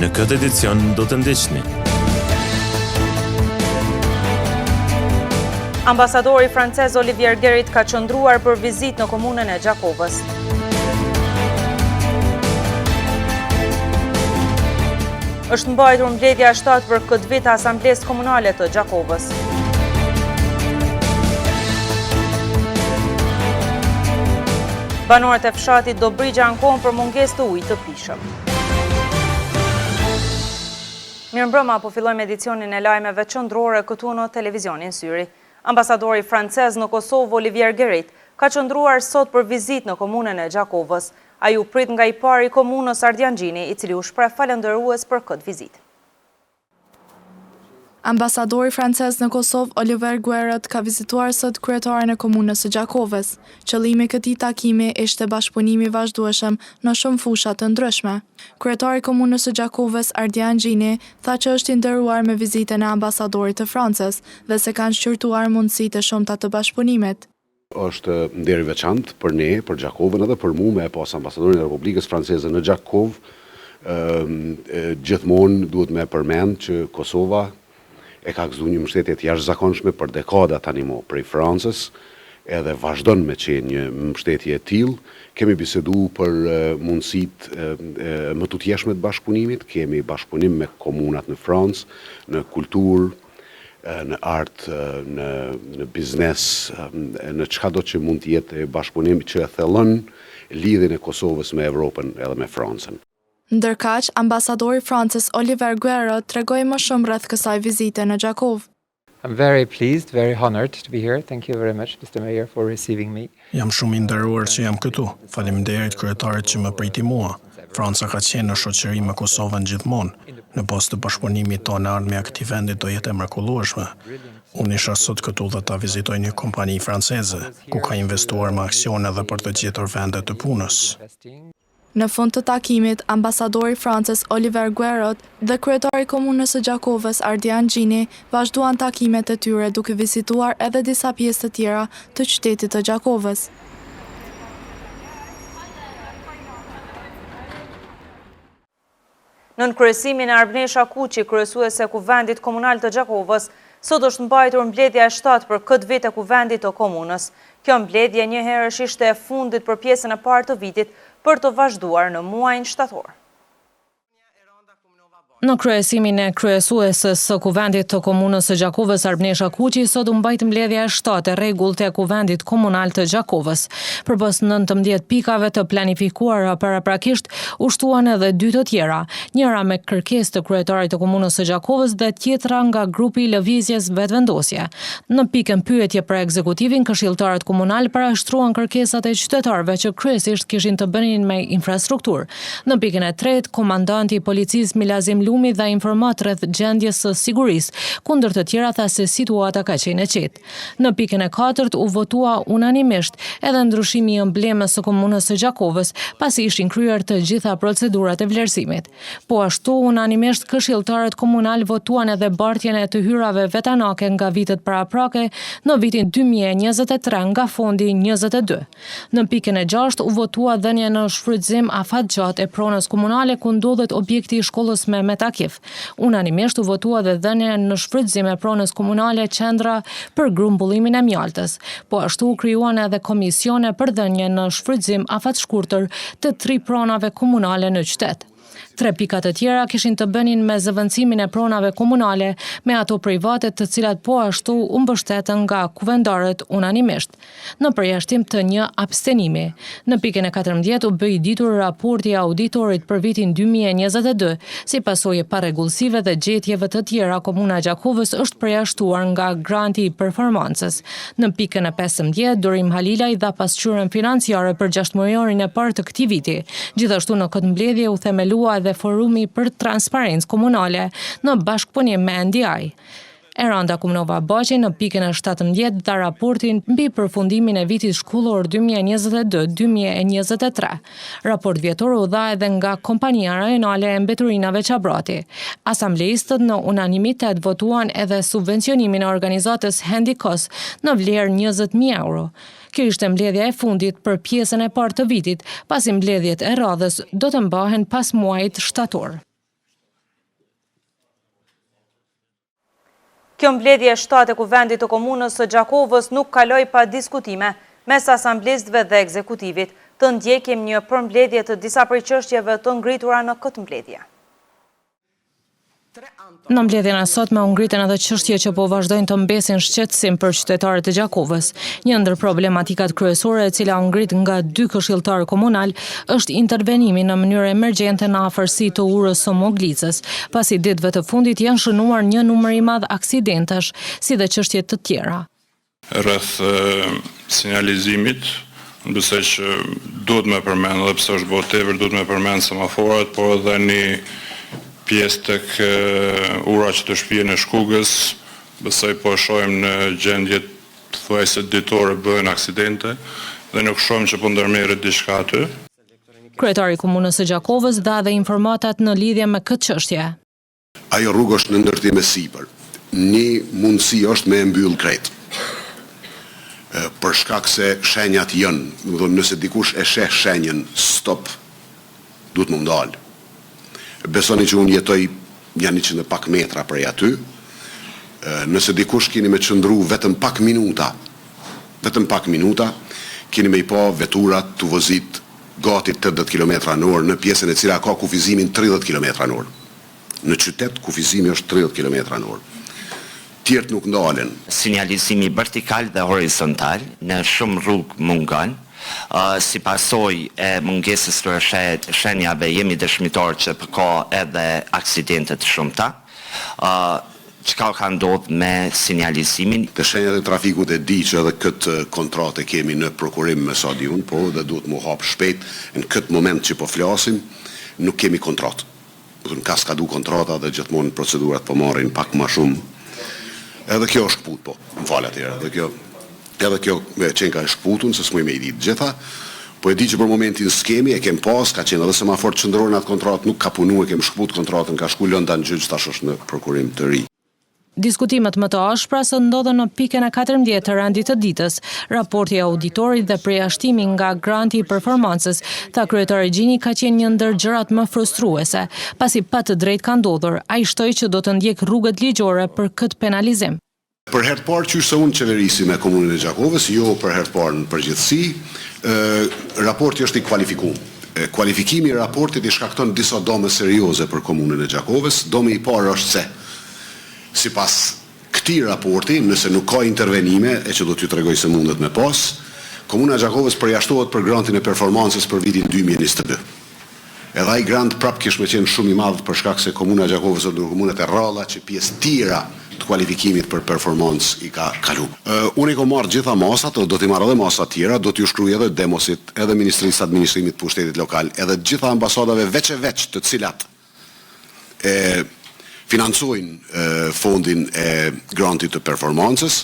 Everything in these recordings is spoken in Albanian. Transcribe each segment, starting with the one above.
Në këtë edicion do të ndiqni. Ambasadori francez Olivier Guérit ka qëndruar për vizitë në komunën e Gjakovës. Është mbajtur mbledhja 7 për këtë vit Asamblesë Komunale të Gjakovës. Banorët e fshatit Dobrigja ankohen për mungesë të ujit të pishëm. Mirëmbrëma, po fillojmë edicionin e lajmeve qendrore këtu në televizionin Syri. Ambasadori francez në Kosovë Olivier Guérit ka qëndruar sot për vizitë në komunën e Gjakovës. Ai u prit nga i pari i komunës Ardiangjini, i cili u shpreh falënderues për këtë vizitë. Ambasadori francez në Kosovë Olivier Guérit ka vizituar sot kryetarin e komunës së Gjakovës. Qëllimi i këtij takimi ishte bashkëpunimi i vazhdueshëm në shumë fusha të ndryshme. Kryetari i komunës së Gjakovës Ardiangjini tha që është i nderuar me vizitën e ambasadorit të Francës dhe se kanë shqyrtuar mundësitë e shumta të bashkëpunimit. Është nder i veçantë për ne, për Gjakovën edhe për mua me pas ambasadorin e Republikës Franceze në Gjakovë. Gjithmonë duhet me përmend që Kosova e ka gëzuar një mbështetje të jashtëzakonshme për dekada tani më prej Francës, edhe vazhdon me qenë një mbështetje e tillë. Kemi biseduar për mundësitë më të tjeshme të bashkëpunimit, kemi bashkëpunim me komunat në Francë, në kulturë, në art, në biznes, në çdo që mund të jetë bashkëpunim që e thellon lidhjen e Kosovës me Evropën edhe me Francën. Ndërkaq, ambasadori francez Olivier Guérit tregoi më shumë rreth kësaj vizite në Gjakovë. I'm very pleased, very honored to be here. Thank you very much, Mr. Mayor, for receiving me. Jam shumë i nderuar që jam këtu. Faleminderit kryetarit që më priti mua. Franca ka qenë në shoqëri me Kosovën gjithmonë. Në pas të bashkëpunimit tonë ardhmja e këtij vendi do jetë e mrekullueshme. Unë isha sot këtu dhe ta vizitoj një kompani franceze, ku ka investuar me aksione dhe për të gjetur vende të punës. Në fund të takimit, ambasadori francez Olivier Guérit dhe kryetari i komunës së Gjakovës Ardiangjini vazhduan takimet e tyre duke vizituar edhe disa pjesë të tjera të qytetit të Gjakovës. Nën kryesimin e Arbnesha Kuqi, kryesuese e Kuvendit Komunal të Gjakovës, sot është mbajtur mbledhja e 7 për këtë vit e Kuvendit të komunës. Kjo mbledhje njëherësh ishte e fundit për pjesën e parë të vitit për të vazhduar në muajin shtator. Në kryesimin e kryesuesës së Kuvendit të Komunës së Gjakovës Arbnesha Kuqi, sot u mbajt mbledhja e 7 e rregullt e Kuvendit Komunal të Gjakovës. Përpos 19 pikave të planifikuara paraprakisht, u shtuan edhe 2 të tjera, njëra me kërkesë të kryetarit të Komunës së Gjakovës dhe tjetra nga grupi i lëvizjes vetëvendosje. Në pikën pyetje për ekzekutivin, këshilltarët komunal parashtruan kërkesat e qytetarëve që kryesisht kishin të bënin me infrastrukturë. Në pikën e tretë, komandanti i policisë Milazim Lumi dha informat rreth gjendjes së sigurisë, kundër të tjera tha se situata ka qenë e qetë. Në pikën e katërt u votua unanimisht edhe ndryshimi i emblemës së komunës së Gjakovës, pasi ishin kryer të gjitha procedurat e vlerësimit. Po ashtu unanimisht këshilltarët komunal votuan edhe bartjen e të hyrave vetanake nga vitet paraprake në vitin 2023 nga fondi 22. Në pikën e 6 u votua dhënia në shfrytëzim afatgjat e pronës komunale ku ndodhet objekti i shkollës me Metakif. Unanimisht u votua dhe dhënia në shfrytëzim e pronës komunale qendra për grumbullimin e mjaltës. Po ashtu krijuan edhe komisione për dhënien në shfrytëzim afatshkurtër të 3 pronave komunale në qytet. 3 pikat të tjera kishin të bënin me zëvendësimin e pronave komunale me ato private të cilat po ashtu u mbështetën nga kuvendarët unanimisht, në përjashtim të një abstenimi. Në pikën e 14 u bë i ditur raporti i auditorit për vitin 2022, si pasojë e parregullsive dhe gjetjeve të tjera, komuna e Gjakovës është përjashtuar nga granti i performancës. Në pikën e 15 Dorim Halilaj dha pasqyrën financiare për 6 muajorin e parë të këtij viti. Gjithashtu në këtë mbledhje u themelua dhe forumi për transparencë komunale në bashkëpunim me NDI. Eranda Kumnova Baçi në pikën e 17 dha raportin mbi përfundimin e vitit shkollor 2022-2023. Raport vjetor u dha edhe nga Kompania Rajonale e Mbeturinave Qabrati. Asambleistët në unanimitet votuan edhe subvencionimin e organizatës Hendikos në vlerë 20.000 euro. Kjo ishte mbledhja e fundit për pjesën e parë të vitit, pasi mbledhjet e radhës do të mbahen pas muajit shtator. Kjo mbledhje e 7 e Kuvendit të Komunës së Gjakovës nuk kaloi pa diskutime mes asamblistëve dhe ekzekutivit. Të ndjekim një përmbledhje të disa prej çështjeve të ngritura në këtë mbledhje. Në mbledhjen e sotme u ngritën edhe çështje që po vazhdojnë të mbesin shqetësim për qytetarët e Gjakovës. Një ndër problematikat kryesore e cila u ngrit nga 2 këshilltarë komunal është intervenimi në mënyrë emergjente në afërsi të urës së Moglicës, pasi ditëve të fundit janë shënuar një numër i madh aksidentesh, si dhe çështje të tjera. Rreth sinjalizimit, besoj që duhet me përmend, edhe pse është bërë tepër, duhet me përmend semaforat, por edhe një pjesë tek ura që të shpijen e Shkugës, besoj po shohim në gjendje thuajse ditore bëhen aksidente dhe nuk shohim që po ndërmerret diçka aty. Kryetari i Komunës së Gjakovës dha dhe informatat në lidhje me këtë çështje. Ajo rrugë është në ndërtim e sipër. Një mundësi është me e mbyll krejt. Për shkak se shenjat janë, nëse dikush e sheh shenjën stop, duhet më ndalë. Besoni që unë jetoj janë 100 pak metra prej aty, nëse dikush keni me qëndru vetëm pak minuta, keni me i pa veturat të vozit gati 80 km/h në pjesën e cila ka kufizimin 30 km/h. Në qytet kufizimi është 30 km/h. Tjertë nuk ndalen. Sinjalizimi vertikal dhe horizontal në shumë rrugë mungon. Si pasoj e mungesës të shenjave jemi dëshmitar që ka edhe aksidentet shumëta. Çka ka ndodhur me sinjalizimin? Të shenjat e trafikut e di që edhe këtë kontratë kemi në prokurim me Sadiun, po dhe duhet mu hap shpejt. Në këtë moment që po flasim, nuk kemi kontratë. Ka skadu kontrata dhe gjithmonë procedurat po marrin pak më shumë. Edhe kjo është shkput, po, më falë atëherë, edhe kjo qenka është shkputun, se s'muj me i ditë gjitha, po e di që për momentin s'kemi, e kem pas, ka qenë edhe semafor qëndror në atë kontratë, nuk ka punu, e kem shkput kontratën, ka shku lënda në gjyq, tash është në prokurim të ri. Diskutimet më të ashpra së ndodhen në pikën e 14 të rendit të ditës. Raporti e auditorit dhe përjashtimi nga granti i performancës, tha kryetari Gjini, ka qenë një ndër gjërat më frustruese, pasi pa të drejtë ka ndodhur. Ai shtoi që do të ndjek rrugët ligjore për këtë penalizim. Për herë të parë qysh se unë qeverisi me Komunën e Gjakovës, jo për herë të parë në përgjithësi, raporti është i kualifikuar. Kualifikimi i raportit i shkakton disa dome serioze për Komunën e Gjakovës. Dome i parë është se sipas këtij raporti, nëse nuk ka intervenime, e që do t'ju tregoj se mundet me pas, Komuna e Gjakovës përjashtohet për grantin e performancës për vitin 2022. Edhe ai grant prap kish me qenë shumë i madh për shkak se Komuna e Gjakovës është ndër komunat e rralla që pjesë tjera të kualifikimit për performancë i ka kalu. Unë i kom marrë gjitha masat, do t'i marrë edhe masat tjera, do t'ju shkruaj edhe demosit, edhe Ministrisë Administrimit të Pushtetit Lokal, edhe gjitha ambasadave veç e veç të cilat financojnë fondin e grantit të performancës,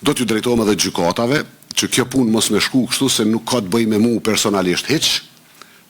do t'ju drejtojmë edhe gjykatave, që kjo punë mos me shku kështu se nuk ka të bëj me mu personalisht hiç,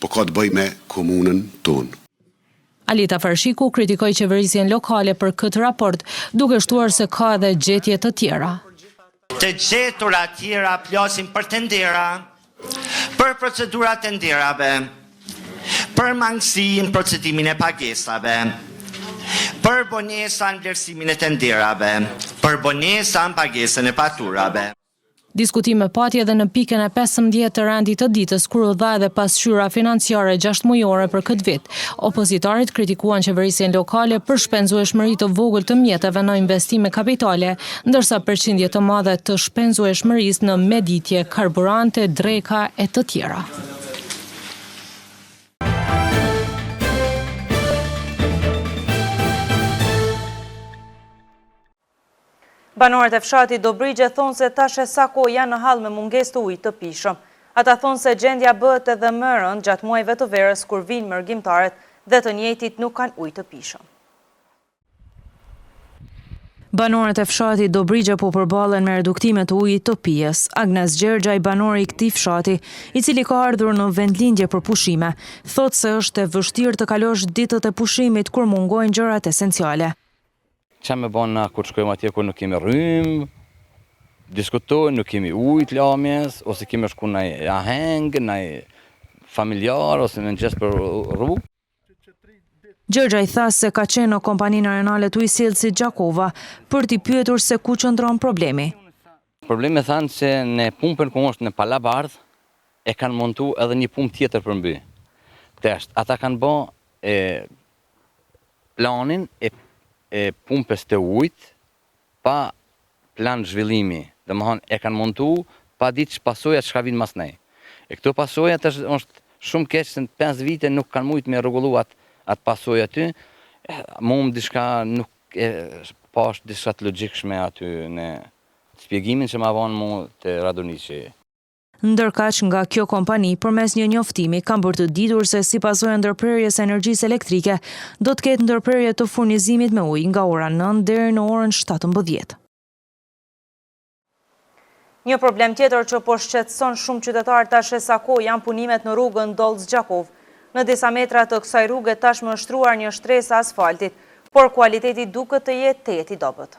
po ka të bëj me komunën tonë. Alita Farshiku kritikoi qeverisjen lokale për këtë raport, duke shtuar se ka edhe gjetje të tjera. Të gjetura tjera flasin për tendera, për procedurat tenderave, për mangësi në procedimin e pagesave, për bonesa në vlerësimin e tenderave, për bonesa në pagesën e faturave. Diskutime pati edhe në pikën e 15 të rendit të ditës, kur u dha edhe pasqyra financiare 6 mujore për këtë vit. Opozitarit kritikuan qeverisjen lokale për shpenzueshmëri të vogël të mjeteve në investime kapitale, ndërsa përqindje të madhe të shpenzueshmërisë në meditje, karburante, dreka e të tjera. Banorët e fshatit Dobrigje thonë se tash e sa kohë janë në hall me mungesë të ujit të pishëm. Ata thonë se gjendja bëhet edhe më e rëndë gjatë muajve të verës kur vinë mërgjimtarët dhe të njëjtit nuk kanë ujë të pishëm. Banorët e fshatit Dobrigje po përballen me reduktime të ujit të pijes. Agnes Gjergjaj, banori i këtij fshati, i cili ka ardhur në vendlindje për pushime, thotë se është e vështirë të kalosh ditët e pushimit kur mungojnë gjërat esenciale. Qa me banë na kur shkojmë atje kur nuk kemi rrymë, diskutojnë, nuk kemi ujë të lamjes, ose kemi shku në aheng, në familjar, ose në gjesë për rrugë. Gjergja i tha se ka qenë në kompaninë aeronale të ujësillësit Gjakova për t'i pyetur se ku qëndron problemi. Problemi thanë se në pumpën ku është në Palabardh e kanë montu edhe një pumpë tjetër për mby. Ata kanë bë planin e pumpës të ujit pa plan zhvillimi. Domethënë e kanë montu pa ditë pasojat çka vijnë mas nej. E këto pasojat është shumë keq se në 5 vite nuk kanë mujtë me rregullu atë pasojë aty. Më diçka nuk pash diçka të logjikshme aty në shpjegimin që ma vonë mu të Radoniqi. Ndërkaq nga kjo kompani, përmes një njoftimi, kanë bërë të ditur se si pasojë ndërprerjes së energjisë elektrike, do të ketë ndërprerje të furnizimit me ujë nga ora 9 deri në orën 17. Një problem tjetër që po shqetëson shumë qytetarë tash e sa kohë janë punimet në rrugën Dolz-Gjakov. Në disa metra të kësaj rruge tashmë është shtruar një shtresë asfaltit, por kualiteti duket të jetë i dobët.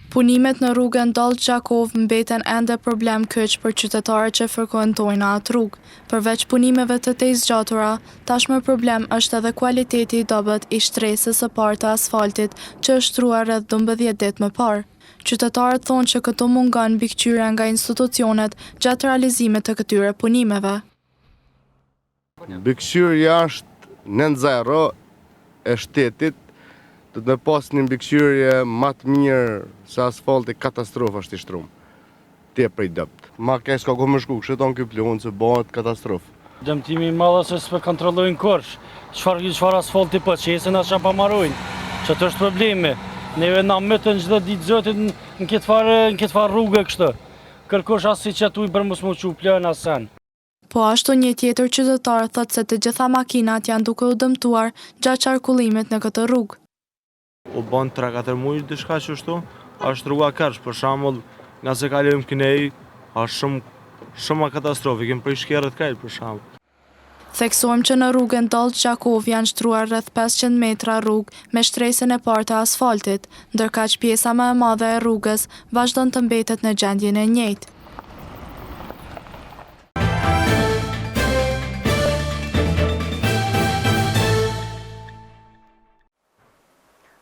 Punimet në rrugën Dolz-Gjakov mbeten ende problem keq për qytetarët që frekuentojnë atë rrugë. Përveç punimeve të zgjatura, tashmë problem është edhe kualiteti i dobët i shtresës së parë të asfaltit që është shtruar rreth 12 ditë më parë. Qytetarët thonë që këto mungon mbikëqyrja nga institucionet gjatë realizimit të këtyre punimeve. Mbikëqyrja është 9-0 e shtetit, do të pas një mbikëqyrje më të mirë se asfalti katastrofë është i shtrumë. Tepër i dopt. Ma keq s'ka ku më shku, kështu ky pluhun se bëhet katastrofë. Dëmtimi i madh se s'po kontrollojnë kurrë. Çfarë asfalti po çesën as çfarë marrojnë. Çfarë është problemi? Neve na mëtën çdo ditë zotin në këtë farë rrugë kështu. Kërkosh as si çatuj për mos më çu plan asan. Po ashtu një tjetër qytetar thotë se të gjitha makinat janë duke u dëmtuar gjatë qarkullimit në këtë rrugë. U bën 3-4 muaj diçka kështu, është rruga kërsh, për shembull, nga se kalojmë kënej, është shumë katastrofë, kemi për shkerët kajl për shembull. Theksojmë që në rrugën Dolz-Gjakov janë shtruar rreth 500 metra rrugë me shtresën e parë të asfaltit, ndërkaq pjesa më e madhe e rrugës vazhdon të mbetet në gjendjen e njëjtë.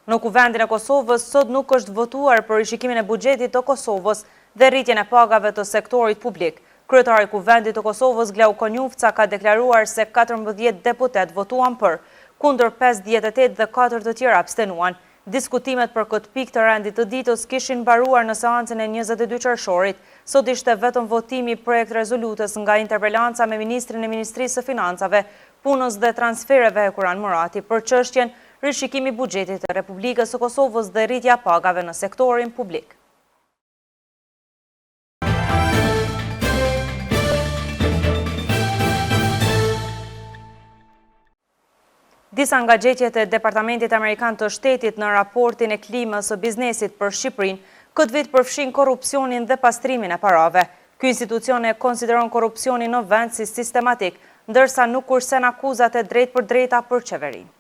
Në Kuvendin e Kosovës sot nuk është votuar për rishikimin e buxhetit të Kosovës dhe rritjen e pagave të sektorit publik. Kryetari i Kuvendit të Kosovës, Glau Konjufca, ka deklaruar se 14 deputet votuan për, kundër 58 dhe 4 të tjerë abstenuan. Diskutimet për këtë pikë të rendit të ditës kishin mbaruar në seancën e 22 qershorit. Sot ishte vetëm votimi projekt rezolutës nga interpelanca me ministrin e Ministrisë së Financave, punës dhe transfereve Kuran Murati për çështjen rishikimi buxhetit të Republikës së Kosovës dhe rritja pagave në sektorin publik. Disa nga gjetjet e Departamentit Amerikan të Shtetit në raportin e klimës së biznesit për Shqipërinë, këtë vit përfshin korrupsionin dhe pastrimin e parave. Ky institucion e konsideron korrupsionin në vend si sistematik, ndërsa nuk kursen akuzat e drejtpërdrejta për qeverinë.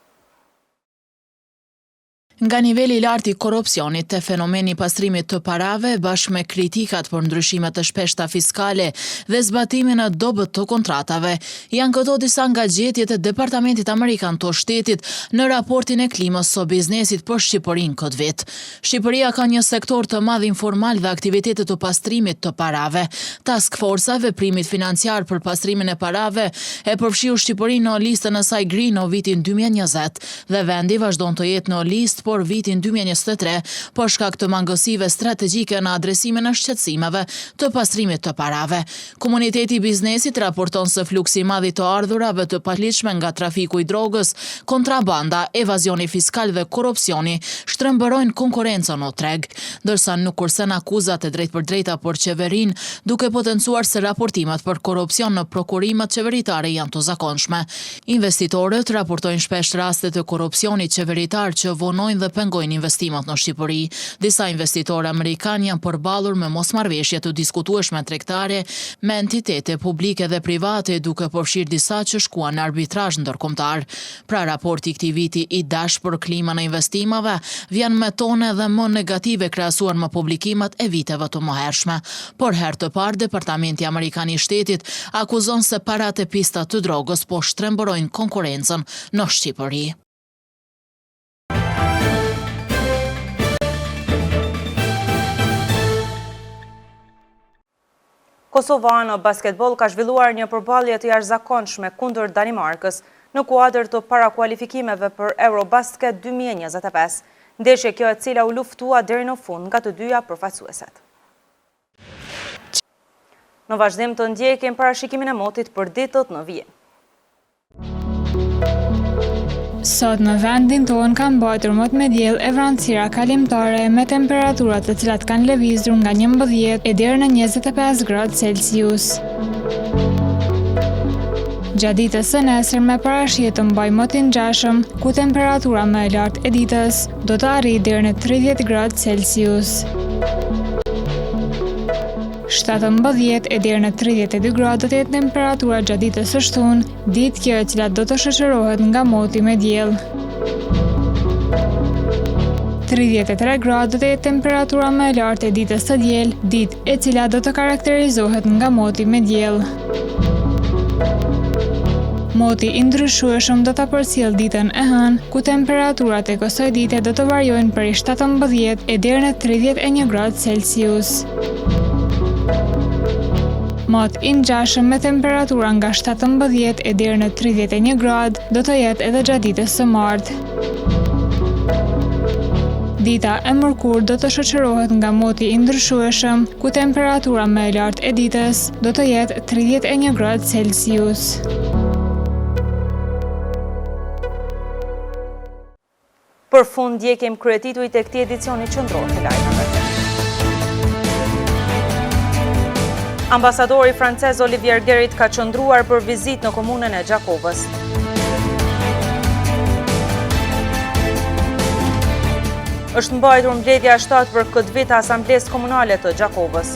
Nga niveli i lartë i korrupsionit te fenomeni i pastrimit të parave bashkë me kritikat për ndryshimet të shpeshta fiskale dhe zbatimin e dobët të kontratave, janë këto disa nga gjetjet e Departamentit Amerikan të Shtetit në raportin e klimës së biznesit për Shqipërinë këtë vit. Shqipëria ka një sektor të madh informal dhe aktivitete të pastrimit të parave. Task Force-a veprimit financiar për pastrimin e parave e përfshiu Shqipërinë në listën e saj gri në vitin 2020 dhe vendi vazhdon të jetë në listë por vitin 2023, por shkak të mangësive strategjike në adresimin e shqetësimeve të pastrimit të parave. Komuniteti i biznesit raporton se fluksi i madh i të ardhurave të paligjshme nga trafiku i drogës, kontrabanda, evazioni fiskal dhe korrupsioni shtrembërojnë konkurrencën në treg, ndërsa nuk kursen akuzat e drejtpërdrejta për qeverinë, duke potencuar se raportimet për korrupsion në prokurimet qeveritare janë të zakonshme. Investitorët raportojnë shpesh raste të korrupsionit qeveritar që vonojnë lëndojnë dhe pengojnë investimat në Shqipëri. Disa investitorë amerikanë janë përballur me mosmarrëveshje të diskutueshme tregtare me entitete publike dhe private, duke përfshirë disa që shkuan në arbitrazh ndërkombëtar. Pra, raporti i këtij viti i dash për klimën e investimave vjen me tone dhe më negative krahasuar me publikimet e viteve të mëhershme. Por herë të parë, Departamenti Amerikan i Shtetit akuzon se parat e pistat të drogës po shtrembërojnë konkurrencën në Shqipëri. Kosova në basketbol ka zhvilluar një përballje të jashtëzakonshme kundër Danimarkës në kuadër të parakualifikimeve për Eurobasket 2025, ndeshje kjo e cila u luftua deri në fund nga të dyja përfaqësueset. Në vazhdim të ndjekim parashikimin e motit për ditët në vijim. Sot në vendin tonë kanë mbajtur mot me diell e vranësira kalimtare me temperaturat të cilat kanë lëvizur nga 11 e deri në 25 gradë Celsius. Gjatë ditës së nesërme parashihet të mbajë mot i ngjashëm, ku temperatura më e lartë e ditës do të arrijë deri në 30 gradë Celsius. 17 e deri në 32 gradë do të jetë temperatura gjatë ditës së shtunë, ditë kjo e cila do të shoqërohet nga moti me diell. 33 gradë do të jetë temperatura më e lartë e ditës së diel, ditë e cila do të karakterizohet nga moti me diell. Moti i ndryshueshëm do ta përcjell ditën e hënë, ku temperaturat e kësaj dite do të variojnë prej 17 e deri në 31 gradë Celsius. Mot i ngjashëm me temperatura nga 17 e deri në 31 gradë do të jetë edhe gjatë ditës së martë. Dita e mërkurë do të shoqërohet nga moti i ndryshueshëm, ku temperatura më e lartë e ditës do të jetë 31 gradë Celsius. Për fund ndjekim kryetituj të këtij edicioni qendror të lajmeve. Ambasadori francez Olivier Guérit ka qëndruar për vizitë në komunën e Gjakovës. Është mbajtur mbledhja 7 për këtë vit Asamblesë Komunale të Gjakovës.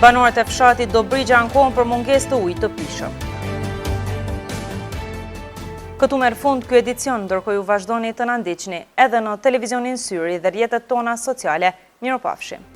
Banorët e fshatit Dobrigja ankohen për mungesë të ujit të pishëm. Këtu merr fund ky edicion, ndërkohë ju vazhdoni të na ndiqni edhe në televizionin Syri dhe rrjetet tona sociale. Mirupafshim.